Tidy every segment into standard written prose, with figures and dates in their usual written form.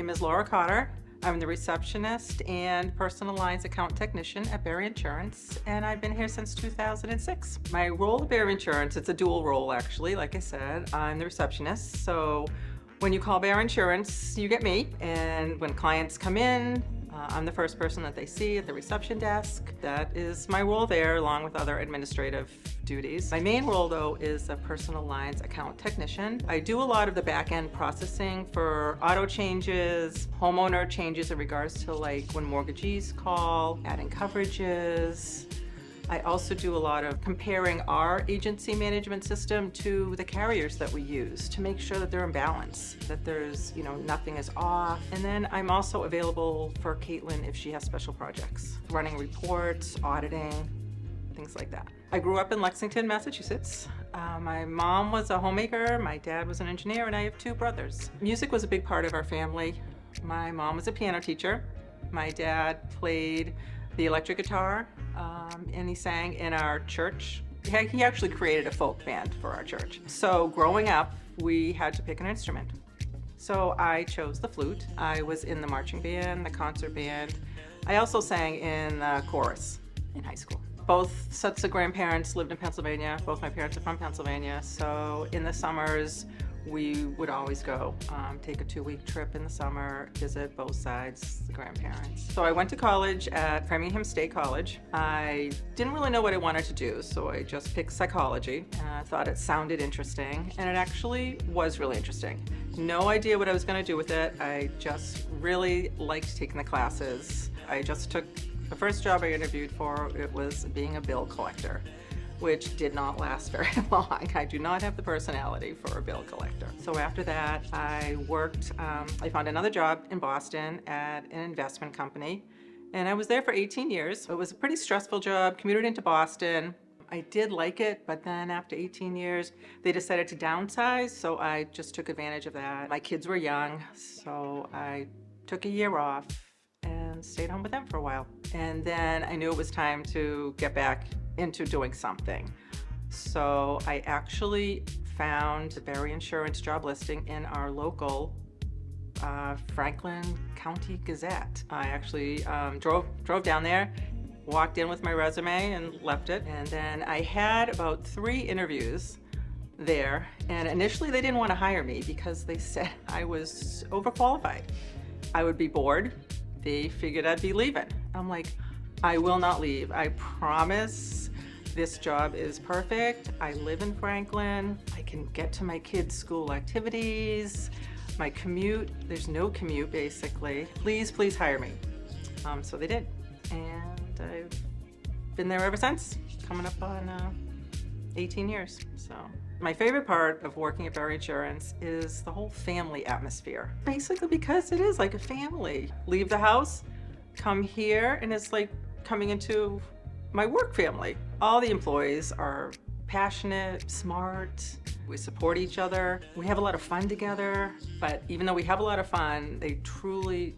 name is Laura Cotter. I'm the receptionist and personal lines account technician at Barry Insurance, and I've been here since 2006. My role at Barry Insurance, it's a dual role actually. Like I said, I'm the receptionist, so when you call Barry Insurance, you get me, and when clients come in, I'm the first person that they see at the reception desk. That is my role there, along with other administrative duties. My main role, though, is a personal lines account technician. I do a lot of the back-end processing for auto changes, homeowner changes in regards to like when mortgagees call, adding coverages. I also do a lot of comparing our agency management system to the carriers that we use to make sure that they're in balance, that there's, nothing is off. And then I'm also available for Caitlin if she has special projects, running reports, auditing, things like that. I grew up in Lexington, Massachusetts. My mom was a homemaker, my dad was an engineer, and I have two brothers. Music was a big part of our family. My mom was a piano teacher. My dad played the electric guitar, and he sang in our church. He actually created a folk band for our church. So growing up, we had to pick an instrument. So I chose the flute. I was in the marching band, the concert band. I also sang in the chorus in high school. Both sets of grandparents lived in Pennsylvania. Both my parents are from Pennsylvania. So in the summers, we would always go, take a 2-week trip in the summer, visit both sides, the grandparents. So I went to college at Framingham State College. I didn't really know what I wanted to do, so I just picked psychology. I thought it sounded interesting, and it actually was really interesting. No idea what I was going to do with it. I just really liked taking the classes. I just took the first job I interviewed for, it was being a bill collector, which did not last very long. I do not have the personality for a bill collector. So after that, I worked, I found another job in Boston at an investment company, and I was there for 18 years. It was a pretty stressful job, commuted into Boston. I did like it, but then after 18 years, they decided to downsize, so I just took advantage of that. My kids were young, so I took a year off and stayed home with them for a while. And then I knew it was time to get back into doing something. So I actually found the Barry Insurance job listing in our local Franklin County Gazette. I actually drove down there, walked in with my resume and left it. And then I had about 3 interviews there. And initially they didn't want to hire me because they said I was overqualified. I would be bored. They figured I'd be leaving. I'm like, I will not leave. I promise this job is perfect. I live in Franklin. I can get to my kids' school activities. My commute, there's no commute basically. Please, please hire me. So they did. And I've been there ever since, coming up on 18 years. So my favorite part of working at Barry Insurance is the whole family atmosphere. Basically because it is like a family. Leave the house, come here, and it's like coming into my work family. All the employees are passionate, smart, we support each other, we have a lot of fun together, but even though we have a lot of fun, they truly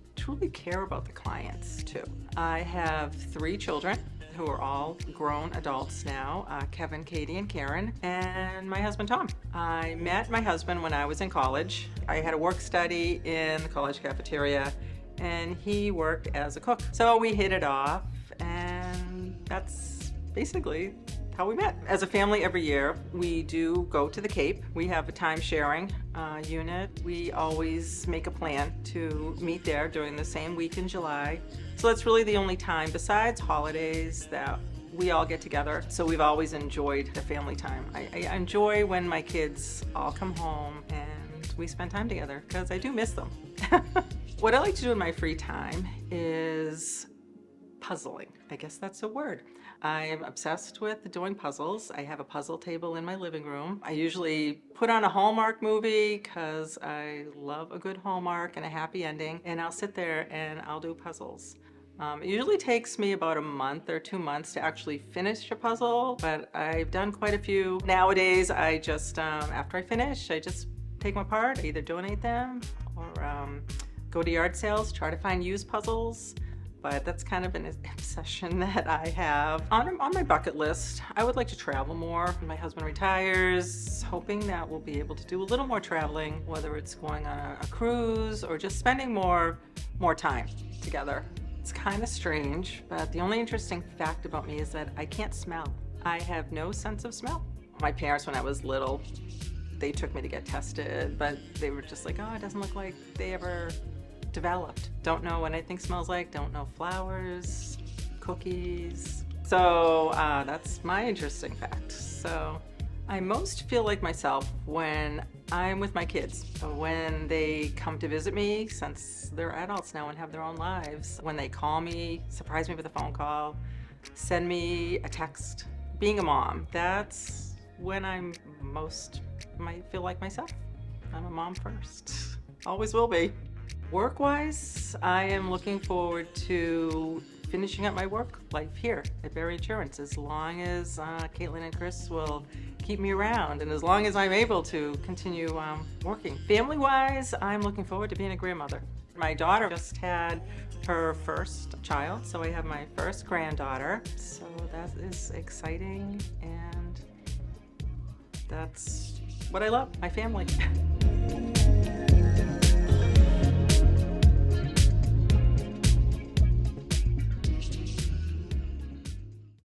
care about the clients too. I have 3 children who are all grown adults now, Kevin, Katie, and Karen, and my husband, Tom. I met my husband when I was in college. I had a work study in the college cafeteria, and he worked as a cook. So we hit it off, and that's basically how we met. As a family every year, we do go to the Cape. We have a time sharing unit. We always make a plan to meet there during the same week in July. So that's really the only time besides holidays that we all get together. So we've always enjoyed the family time. I enjoy when my kids all come home and we spend time together because I do miss them. What I like to do in my free time is puzzling. I guess that's a word. I'm obsessed with doing puzzles. I have a puzzle table in my living room. I usually put on a Hallmark movie because I love a good Hallmark and a happy ending, and I'll sit there and I'll do puzzles. It usually takes me about a month or 2 months to actually finish a puzzle, but I've done quite a few. Nowadays, I just, after I finish, I just take them apart, I either donate them or go to yard sales, try to find used puzzles. but that's kind of an obsession that I have. On my bucket list, I would like to travel more. When my husband retires, hoping that we'll be able to do a little more traveling, whether it's going on a cruise or just spending more time together. It's kind of strange, but the only interesting fact about me is that I can't smell. I have no sense of smell. My parents, when I was little, they took me to get tested, but they were just like, oh, it doesn't look like they ever developed. Don't know what anything smells like, don't know flowers, cookies. So that's my interesting fact. So I most feel like myself when I'm with my kids, when they come to visit me, since they're adults now and have their own lives, when they call me, surprise me with a phone call, send me a text. Being a mom, that's when might feel like myself. I'm a mom first. Always will be. Work-wise, I am looking forward to finishing up my work life here at Berry Insurance, as long as Caitlin and Chris will keep me around, and as long as I'm able to continue working. Family-wise, I'm looking forward to being a grandmother. My daughter just had her first child, so I have my first granddaughter. So that is exciting, and that's what I love, my family.